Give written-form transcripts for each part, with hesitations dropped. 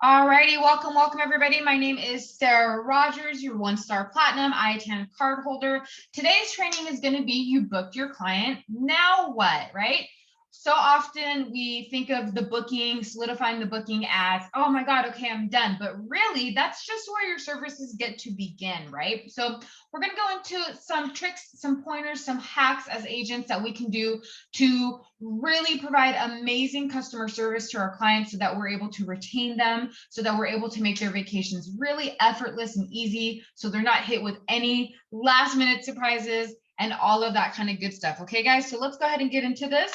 Alrighty, welcome everybody. My name is Sarah Rogers, your one-star platinum I-10 card holder. Today's training is going to be you booked your client. Now what, right? So often we think of the booking, solidifying the booking as, oh my God, okay, I'm done. But really, that's just where your services get to begin, right? So we're going to go into some tricks, some pointers, some hacks as agents that we can do to really provide amazing customer service to our clients so that we're able to retain them, so that we're able to make their vacations really effortless and easy, so they're not hit with any last minute surprises and all of that kind of good stuff. Okay, guys, so let's go ahead and get into this.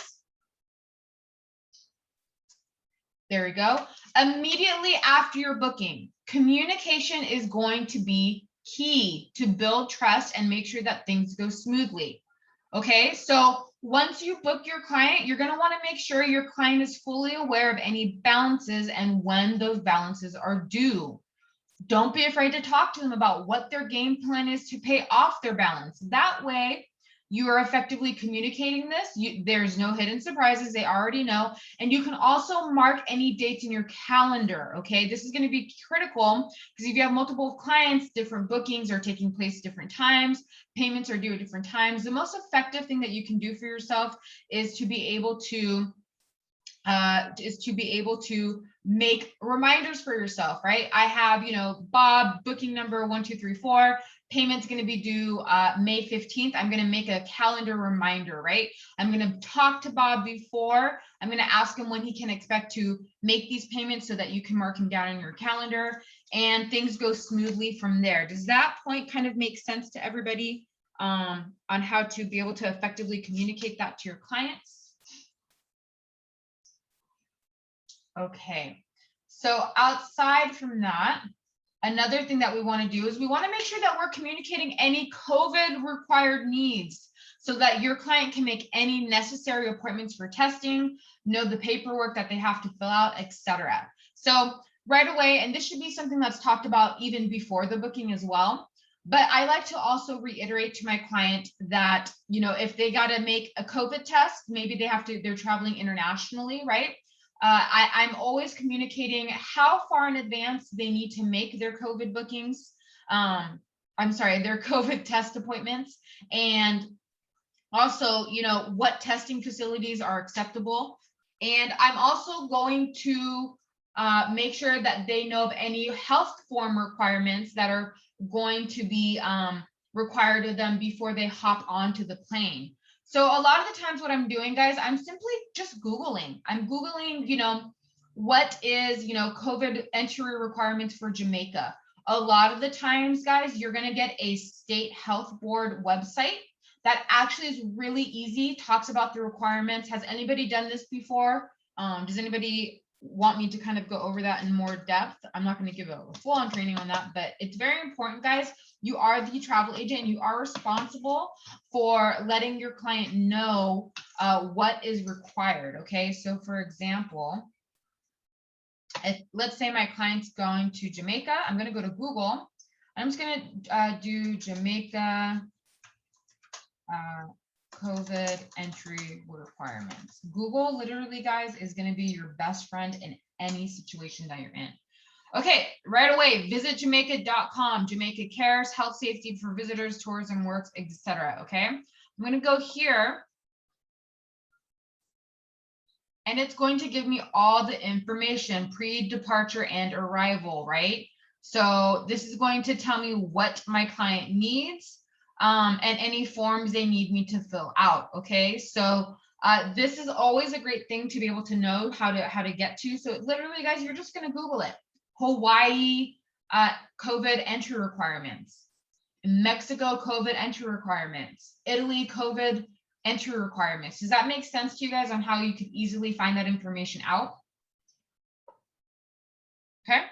There we go. Immediately after your booking, communication is going to be key to build trust and make sure that things go smoothly. Okay, so once you book your client, you're going to want to make sure your client is fully aware of any balances and when those balances are due. Don't be afraid to talk to them about what their game plan is to pay off their balance. That way, you are effectively communicating this. There's no hidden surprises. They already know. And you can also mark any dates in your calendar. Okay, this is going to be critical because if you have multiple clients, different bookings are taking place different times, payments are due at different times. The most effective thing that you can do for yourself is to be able to make reminders for yourself, right? I have, Bob, booking number 1234, payment's going to be due May 15th. I'm going to make a calendar reminder, right? I'm going to talk to Bob before. I'm going to ask him when he can expect to make these payments so that you can mark him down in your calendar and things go smoothly from there. Does that point kind of make sense to everybody on how to be able to effectively communicate that to your clients? Okay, so outside from that, another thing that we want to do is we want to make sure that we're communicating any COVID required needs so that your client can make any necessary appointments for testing, know the paperwork that they have to fill out, etc. So right away, and this should be something that's talked about even before the booking as well, but I like to also reiterate to my client that, if they got to make a COVID test, maybe they're traveling internationally, right? I'm always communicating how far in advance they need to make their COVID bookings. Their COVID test appointments, and also, what testing facilities are acceptable. And I'm also going to make sure that they know of any health form requirements that are going to be required of them before they hop onto the plane. So a lot of the times what I'm doing, guys, I'm simply just Googling. I'm Googling, what is, COVID entry requirements for Jamaica. A lot of the times, guys, you're going to get a state health board website that actually is really easy, talks about the requirements. Has anybody done this before? Does anybody want me to kind of go over that in more depth? I'm not going to give a full-on training on that, but it's very important, guys. You are the travel agent and you are responsible for letting your client know what is required. Okay, so for example, let's say my client's going to Jamaica. I'm going to go to Google. I'm just going to do Jamaica COVID entry requirements. Google literally, guys, is going to be your best friend in any situation that you're in. Okay, right away, visit jamaica.com. Jamaica cares, health safety for visitors, tourism works, etc. Okay, I'm going to go here and it's going to give me all the information, pre-departure and arrival, right? So this is going to tell me what my client needs and any forms they need me to fill out. Okay, so this is always a great thing to be able to know how to get to. So literally, guys, you're just going to Google it. Hawaii COVID entry requirements, Mexico COVID entry requirements, Italy COVID entry requirements. Does that make sense to you guys on how you could easily find that information out? Okay,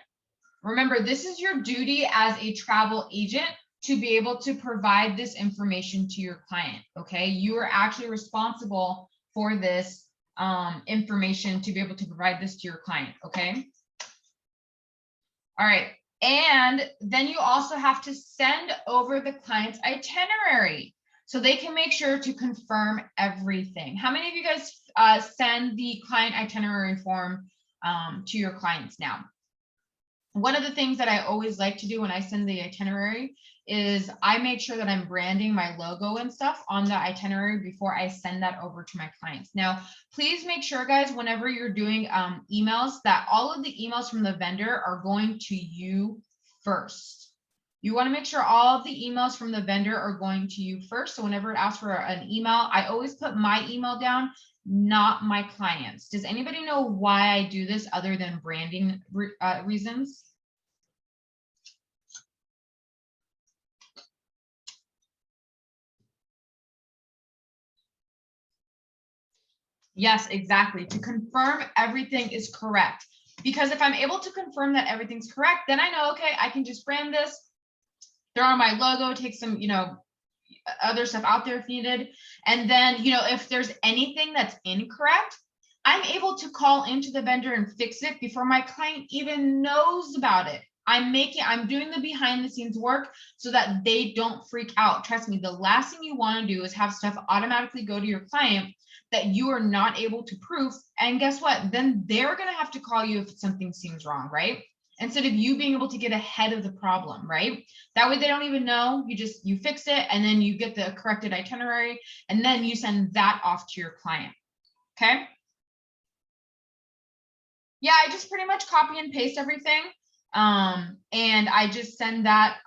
remember, this is your duty as a travel agent to be able to provide this information to your client. Okay, you are actually responsible for this information to be able to provide this to your client. Okay. All right, and then you also have to send over the client's itinerary so they can make sure to confirm everything. How many of you guys send the client itinerary form to your clients now? one of the things that I always like to do when I send the itinerary is I make sure that I'm branding my logo and stuff on the itinerary before I send that over to my clients. Now, please make sure, guys, whenever you're doing emails, that all of the emails from the vendor are going to you first. You want to make sure all of the emails from the vendor are going to you first. So whenever it asks for an email, I always put my email down, not my clients. Does anybody know why I do this other than branding reasons? Yes, exactly. To confirm everything is correct. Because if I'm able to confirm that everything's correct, then I know, okay, I can just brand this, throw on my logo, take some, other stuff out there if needed. And then, if there's anything that's incorrect, I'm able to call into the vendor and fix it before my client even knows about it. I'm doing the behind the scenes work so that they don't freak out. Trust me, the last thing you want to do is have stuff automatically go to your client that you are not able to prove. And guess what? Then they're going to have to call you if something seems wrong, right? Instead of you being able to get ahead of the problem, right? That way they don't even know. You fix it, and then you get the corrected itinerary, and then you send that off to your client. Okay. Yeah, I just pretty much copy and paste everything. And I just send that.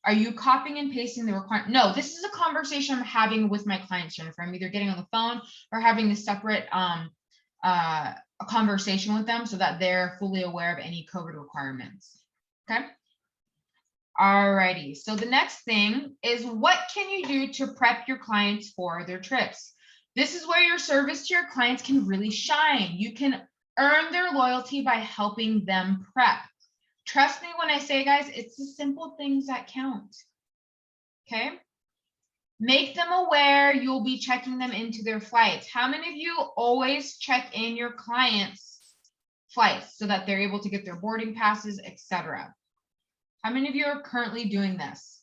Are you copying and pasting the requirement? No, this is a conversation I'm having with my clients, Jennifer. I'm either getting on the phone or having a separate a conversation with them so that they're fully aware of any COVID requirements. Okay. Alrighty. So the next thing is, what can you do to prep your clients for their trips? This is where your service to your clients can really shine. You can earn their loyalty by helping them prep. Trust me when I say, guys, it's the simple things that count. Okay. Make them aware you'll be checking them into their flights. How many of you always check in your clients' flights so that they're able to get their boarding passes, etc.? How many of you are currently doing this?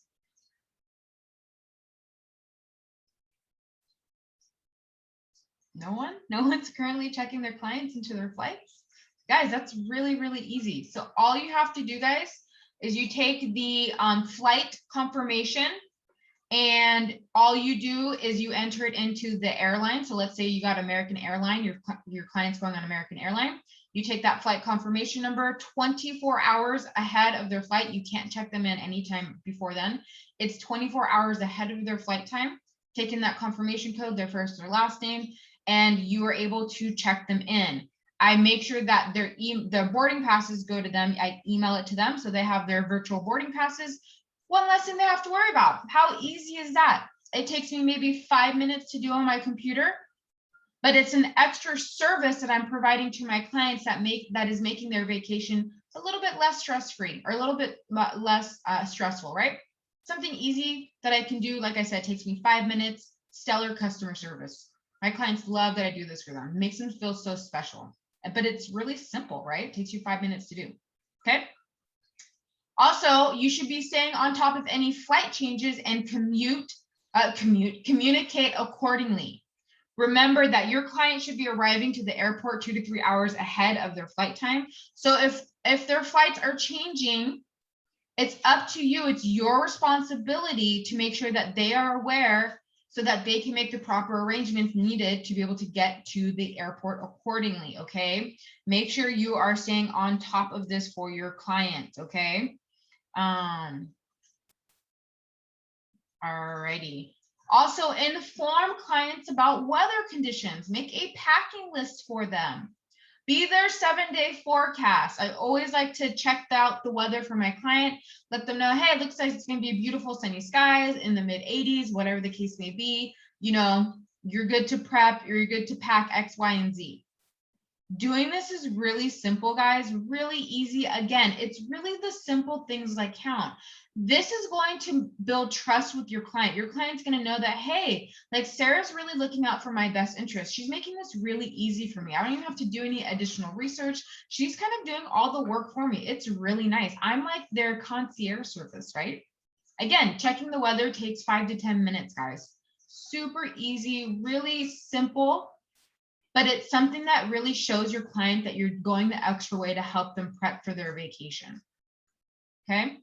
No one? No one's currently checking their clients into their flights? Guys, that's really, really easy. So all you have to do, guys, is you take the flight confirmation, and all you do is you enter it into the airline. So let's say you got American Airline, your client's going on American Airline. You take that flight confirmation number 24 hours ahead of their flight. You can't check them in anytime before then. It's 24 hours ahead of their flight time. Take in that confirmation code, their first or last name, and you are able to check them in. I make sure that their boarding passes go to them. I email it to them so they have their virtual boarding passes. One less thing they have to worry about. How easy is that? It takes me maybe 5 minutes to do on my computer, but it's an extra service that I'm providing to my clients that is making their vacation a little bit less stress-free, or a little bit less stressful, right? Something easy that I can do, like I said, takes me 5 minutes, stellar customer service. My clients love that I do this for them. It makes them feel so special. But it's really simple, right? It takes you 5 minutes to do. Okay. Also, you should be staying on top of any flight changes and communicate accordingly. Remember that your client should be arriving to the airport 2 to 3 hours ahead of their flight time. So if their flights are changing, it's up to you. It's your responsibility to make sure that they are aware so that they can make the proper arrangements needed to be able to get to the airport accordingly, okay? Make sure you are staying on top of this for your clients, okay? Alrighty. Also, inform clients about weather conditions. Make a packing list for them. Be their 7-day forecast. I always like to check out the weather for my client, let them know, hey, it looks like it's going to be beautiful sunny skies in the mid 80s, whatever the case may be. You're good to prep, you're good to pack X, Y, and Z. Doing this is really simple, guys, really easy. Again, it's really the simple things that count. This is going to build trust with your client. Your client's going to know that, hey, like Sarah's really looking out for my best interest. She's making this really easy for me. I don't even have to do any additional research. She's kind of doing all the work for me. It's really nice. I'm like their concierge service, right? Again, checking the weather takes 5 to 10 minutes, guys. Super easy, really simple. but it's something that really shows your client that you're going the extra way to help them prep for their vacation. Okay.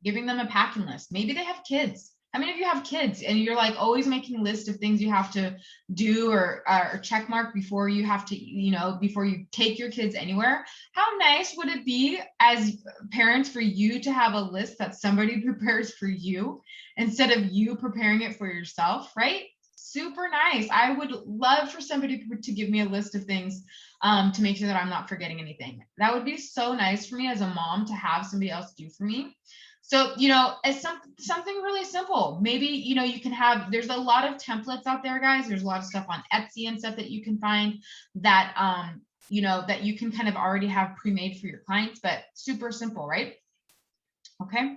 Giving them a packing list. Maybe they have kids. How many of you have kids and you're like always making a list of things you have to do or check mark before you have to, you know, before you take your kids anywhere? How nice would it be as parents for you to have a list that somebody prepares for you instead of you preparing it for yourself, right? Super nice. I would love for somebody to give me a list of things to make sure that I'm not forgetting anything. That would be so nice for me as a mom to have somebody else do for me. So, you know, it's something really simple. Maybe, you know, you can have, there's a lot of templates out there, guys. There's a lot of stuff on Etsy and stuff that you can find that, you know, that you can kind of already have pre-made for your clients, but super simple, right? Okay.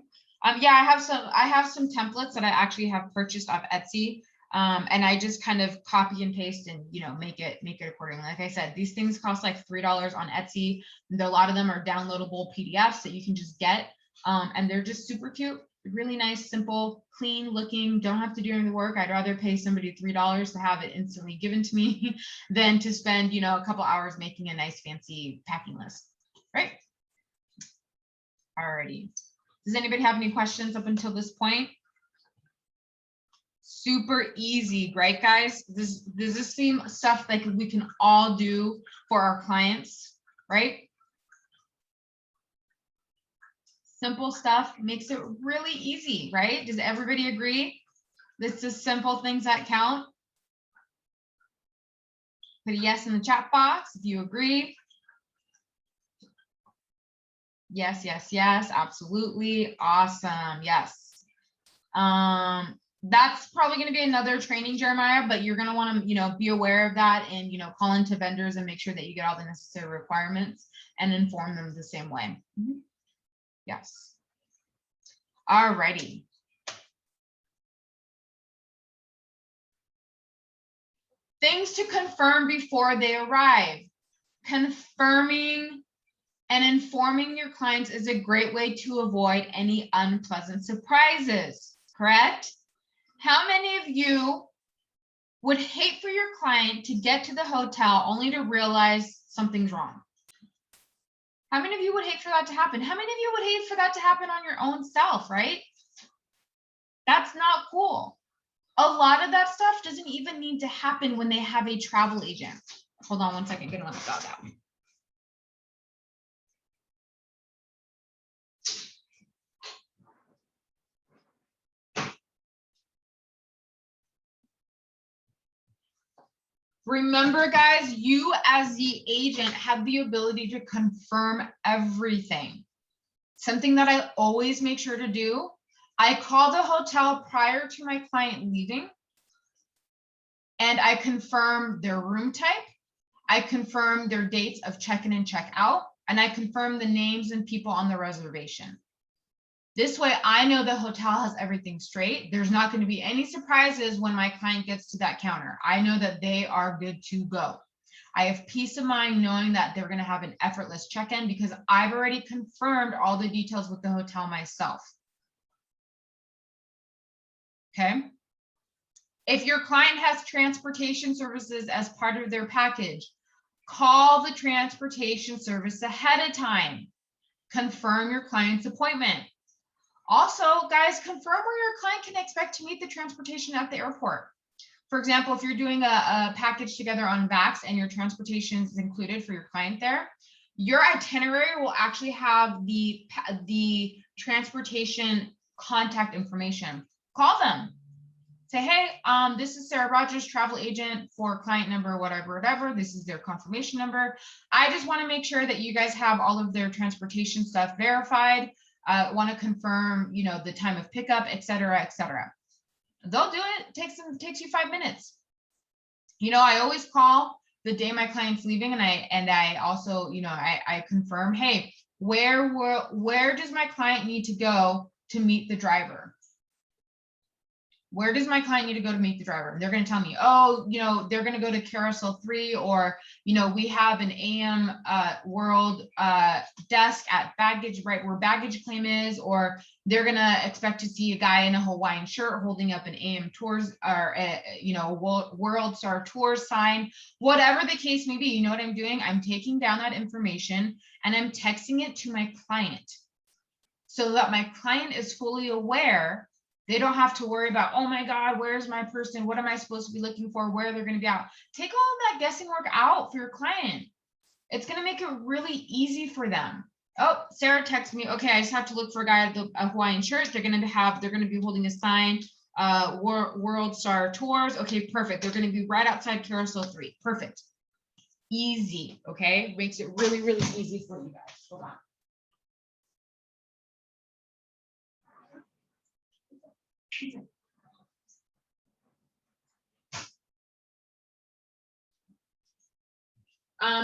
Yeah, I have some templates that I actually have purchased off Etsy. And I just kind of copy and paste and, you know, make it accordingly. Like I said, these things cost like $3 on Etsy. A lot of them are downloadable PDFs that you can just get. And they're just super cute, really nice, simple, clean looking, don't have to do any work. I'd rather pay somebody $3 to have it instantly given to me than to spend, you know, a couple hours making a nice fancy packing list, right? Alrighty. Does anybody have any questions up until this point? Super easy, right, guys? Does this seem stuff like we can all do for our clients, right? Simple stuff makes it really easy, right? Does everybody agree? This is simple things that count. Put a yes in the chat box if you agree. Yes, yes, yes, absolutely. Awesome. Yes. That's probably going to be another training, Jeremiah, but you're going to want to, you know, be aware of that and, you know, call into vendors and make sure that you get all the necessary requirements and inform them the same way. Mm-hmm. Yes. All righty. Things to confirm before they arrive. Confirming and informing your clients is a great way to avoid any unpleasant surprises, correct? How many of you would hate for your client to get to the hotel only to realize something's wrong? How many of you would hate for that to happen? How many of you would hate for that to happen on your own self, right? That's not cool. A lot of that stuff doesn't even need to happen when they have a travel agent. Hold on one second, gonna let the dog out. Remember, guys, you as the agent have the ability to confirm everything. Something that I always make sure to do, I call the hotel prior to my client leaving, and I confirm their room type. I confirm their dates of check-in and check-out, and I confirm the names and people on the reservation. This way, I know the hotel has everything straight. There's not going to be any surprises when my client gets to that counter. I know that they are good to go. I have peace of mind knowing that they're going to have an effortless check-in because I've already confirmed all the details with the hotel myself. Okay. If your client has transportation services as part of their package, call the transportation service ahead of time. Confirm your client's appointment. Also, guys, confirm where your client can expect to meet the transportation at the airport. For example, if you're doing a package together on Vax and your transportation is included for your client there, your itinerary will actually have the transportation contact information. Call them. Say, hey, this is Sarah Rogers, travel agent for client number, whatever. This is their confirmation number. I just want to make sure that you guys have all of their transportation stuff verified. Want to confirm, you know, the time of pickup, et cetera, et cetera. They'll do it. It takes you 5 minutes. You know, I always call the day my client's leaving, and I also, you know, I confirm, hey, where does my client need to go to meet the driver? where does my client need to go to meet the driver? And they're going to tell me, oh, you know, they're going to go to carousel 3, or, you know, we have an AM World desk at baggage, right where baggage claim is, or they're going to expect to see a guy in a Hawaiian shirt holding up an AM Tours or, you know, World Star Tours sign, whatever the case may be. You know what I'm doing? I'm taking down that information and I'm texting it to my client so that my client is fully aware. They don't have to worry about, oh my God, where's my person? What am I supposed to be looking for? Where they're going to be out? Take all of that guessing work out for your client. It's going to make it really easy for them. Oh, Sarah texted me. Okay, I just have to look for a guy at a Hawaiian shirt. They're going to be holding a sign, World Star Tours. Okay, perfect. They're going to be right outside Carousel 3. Perfect. Easy. Okay, makes it really, really easy for you guys. Hold on.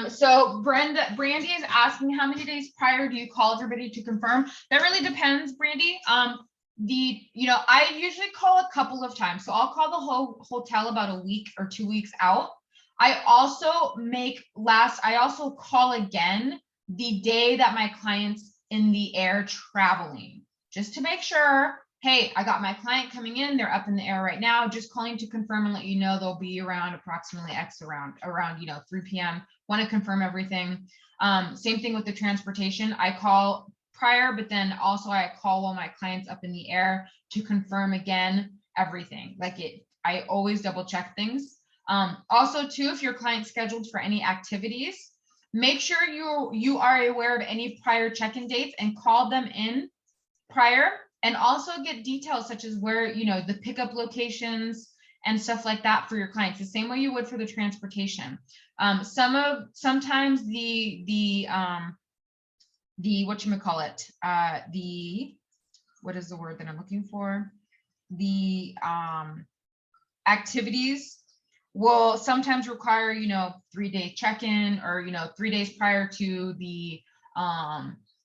So Brandy is asking, how many days prior do you call everybody to confirm? That really depends, Brandy. You know, I usually call a couple of times. So I'll call the whole hotel about a week or 2 weeks out. I also call again the day that my client's in the air traveling, just to make sure, hey, I got my client coming in, they're up in the air right now, just calling to confirm and let you know they'll be around approximately X around, you know, 3 p.m. Want to confirm everything. Same thing with the transportation. I call prior, but then also I call while my client's up in the air to confirm again everything. I always double check things. Also too, if your client's scheduled for any activities, make sure you are aware of any prior check-in dates and call them in prior, and also get details such as where, you know, the pickup locations and stuff like that for your clients, the same way you would for the transportation. Sometimes the whatchamacallit, what is the word that I'm looking for? The activities will sometimes require, you know, 3-day check-in, or, you know, 3 days prior to the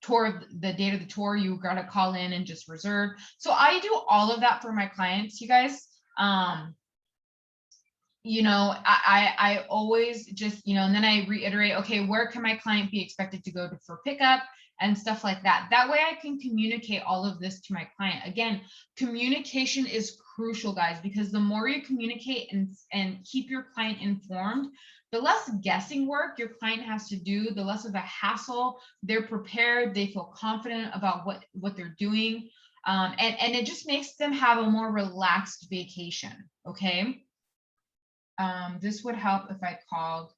tour, the date of the tour, you got to call in and just reserve. So I do all of that for my clients, you guys. You know, I always just, you know, and then I reiterate, okay, where can my client be expected to go to for pickup and stuff like that. That way I can communicate all of this to my client. Again, communication is crucial, guys, because the more you communicate and keep your client informed, the less guessing work your client has to do, the less of a hassle. They're prepared, they feel confident about what they're doing. And it just makes them have a more relaxed vacation, okay? This would help if I called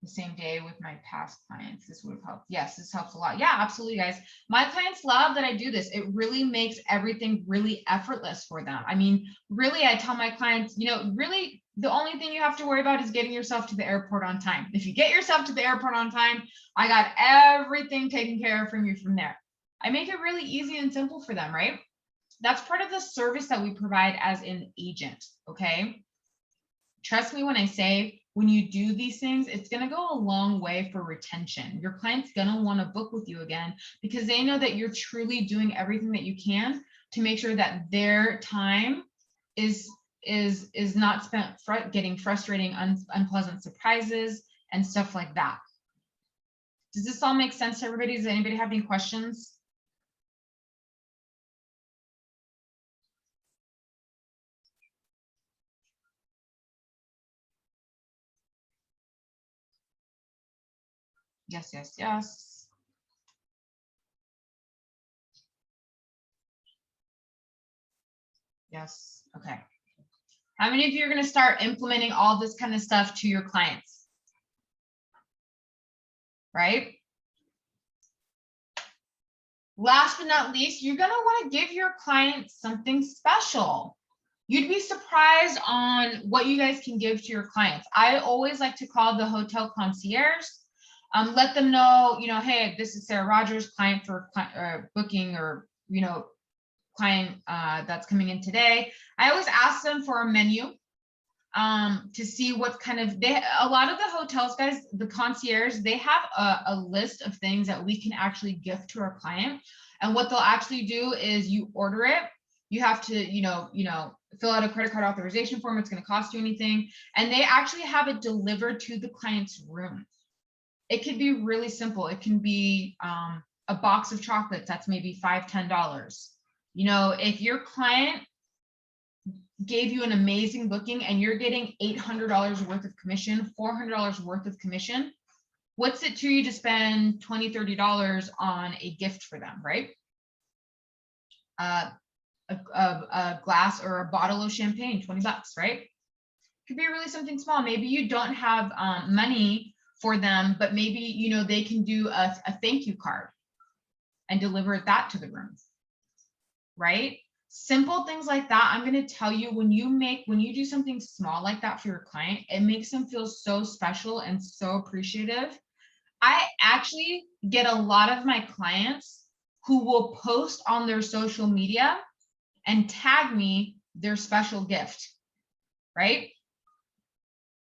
the same day with my past clients. This would have helped. Yes, this helps a lot. Yeah, absolutely, guys. My clients love that I do this. It really makes everything really effortless for them. I mean, really, I tell my clients, you know, really the only thing you have to worry about is getting yourself to the airport on time. If you get yourself to the airport on time, I got everything taken care of from you from there. I make it really easy and simple for them, right? That's part of the service that we provide as an agent, okay? Trust me when I say, when you do these things, it's going to go a long way for retention. Your client's going to want to book with you again because they know that you're truly doing everything that you can to make sure that their time is not spent getting frustrating, unpleasant surprises and stuff like that. Does this all make sense to everybody? Does anybody have any questions? Yes, yes, yes. Yes, okay. How many of you are going to start implementing all this kind of stuff to your clients? Right? Last but not least, you're going to want to give your clients something special. You'd be surprised on what you guys can give to your clients. I always like to call the hotel concierge, let them know, you know, hey, this is Sarah Rogers, client for booking, or, you know, client that's coming in today. I always ask them for a menu to see what kind of, a lot of the hotels, guys, the concierge, they have a list of things that we can actually gift to our client. And what they'll actually do is you order it, You have to, fill out a credit card authorization form. It's going to cost you anything. And they actually have it delivered to the client's room. It could be really simple. It can be a box of chocolates that's maybe $5, $10. If your client gave you an amazing booking and you're getting $800 worth of commission, $400 worth of commission, what's it to you to spend $20, $30 on a gift for them, right? A glass or a bottle of champagne, $20, right? Could be really something small. Maybe you don't have money for them, but maybe, they can do a thank you card and deliver that to the room, right? Simple things like that. I'm going to tell you, when you do something small like that for your client, it makes them feel so special and so appreciative. I actually get a lot of my clients who will post on their social media and tag me their special gift, right?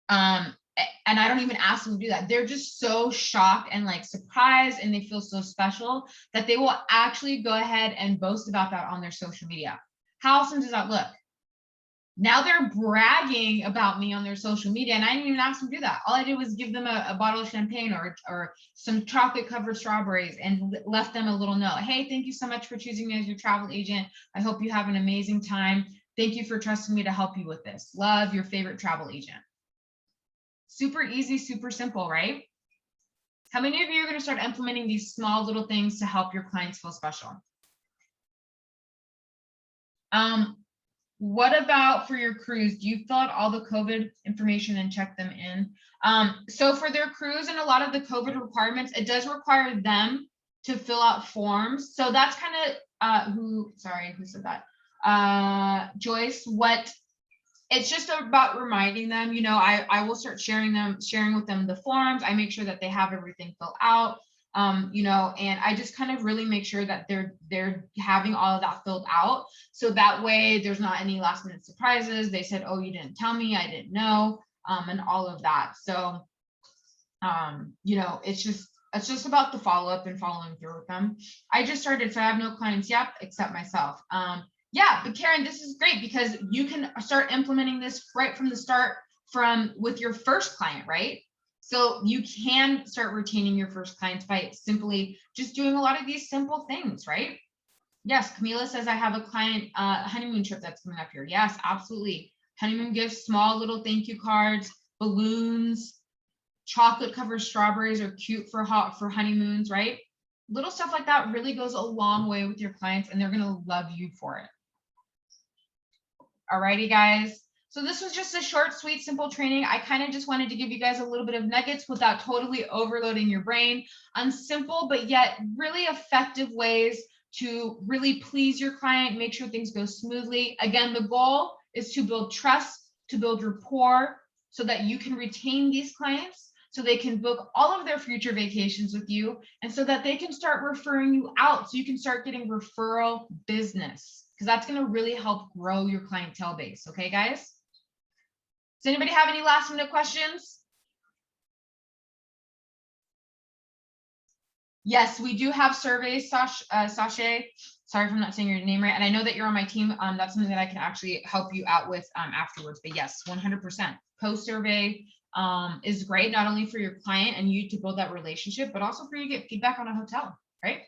And I don't even ask them to do that. They're just so shocked and like surprised, and they feel so special that they will actually go ahead and boast about that on their social media. How awesome does that look? Now they're bragging about me on their social media, and I didn't even ask them to do that. All I did was give them a bottle of champagne or some chocolate covered strawberries and left them a little note. Hey, thank you so much for choosing me as your travel agent. I hope you have an amazing time. Thank you for trusting me to help you with this. Love, your favorite travel agent. Super easy, super simple, right? How many of you are going to start implementing these small little things to help your clients feel special? What about for your crews? Do you fill out all the COVID information and check them in? So for their crews and a lot of the COVID requirements, it does require them to fill out forms. So that's kind of who said that? Joyce, it's just about reminding them, I will start sharing with them the forms. I make sure that they have everything filled out, and I just kind of really make sure that they're having all of that filled out. So that way there's not any last minute surprises. They said, oh, you didn't tell me, I didn't know, and all of that. So, it's just about the follow-up and following through with them. I just started, so I have no clients yet except myself. Yeah, but Karen, this is great because you can start implementing this right from the start with your first client, right? So you can start retaining your first clients by simply just doing a lot of these simple things, right? Yes, Camila says, I have a client honeymoon trip that's coming up here. Yes, absolutely. Honeymoon gifts, small little thank you cards, balloons, chocolate covered strawberries are cute for honeymoons, right? Little stuff like that really goes a long way with your clients, and they're going to love you for it. Alrighty, guys. So this was just a short, sweet, simple training. I kind of just wanted to give you guys a little bit of nuggets without totally overloading your brain on simple, but yet really effective ways to really please your client, make sure things go smoothly. Again, the goal is to build trust, to build rapport, so that you can retain these clients, so they can book all of their future vacations with you, and so that they can start referring you out, so you can start getting referral business, because that's going to really help grow your clientele base. Okay, guys? Does anybody have any last minute questions? Yes, we do have surveys, Sashay. Sorry if I'm not saying your name right. And I know that you're on my team. That's something that I can actually help you out with afterwards. But yes, 100%. Post survey is great, not only for your client and you to build that relationship, but also for you to get feedback on a hotel, right?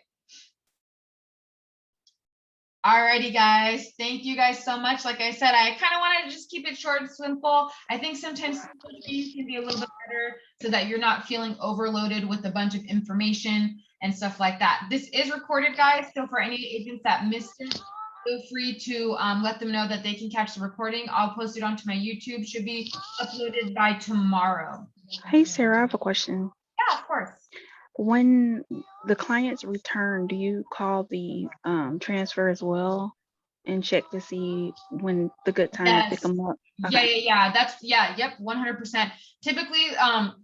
Alrighty, guys. Thank you guys so much. Like I said, I kind of wanted to just keep it short and simple. I think sometimes simple things can be a little bit better so that you're not feeling overloaded with a bunch of information and stuff like that. This is recorded, guys. So for any agents that missed it, feel free to let them know that they can catch the recording. I'll post it onto my YouTube. Should be uploaded by tomorrow. Hey, Sarah, I have a question. Yeah, of course. When the clients return, do you call the transfer as well and check to see when the good time to pick them up? Okay. Yep, 100%. Typically,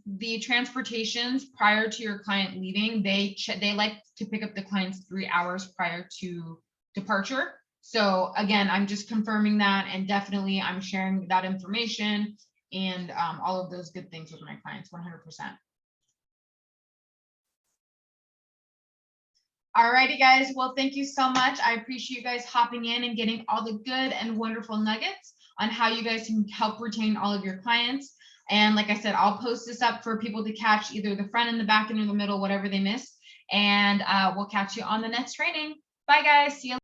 the transportations prior to your client leaving, they like to pick up the clients 3 hours prior to departure. So again, I'm just confirming that, and definitely I'm sharing that information and all of those good things with my clients, 100%. Alrighty, guys. Well, thank you so much. I appreciate you guys hopping in and getting all the good and wonderful nuggets on how you guys can help retain all of your clients. And like I said, I'll post this up for people to catch either the front and the back end or the middle, whatever they missed. And we'll catch you on the next training. Bye, guys. See you.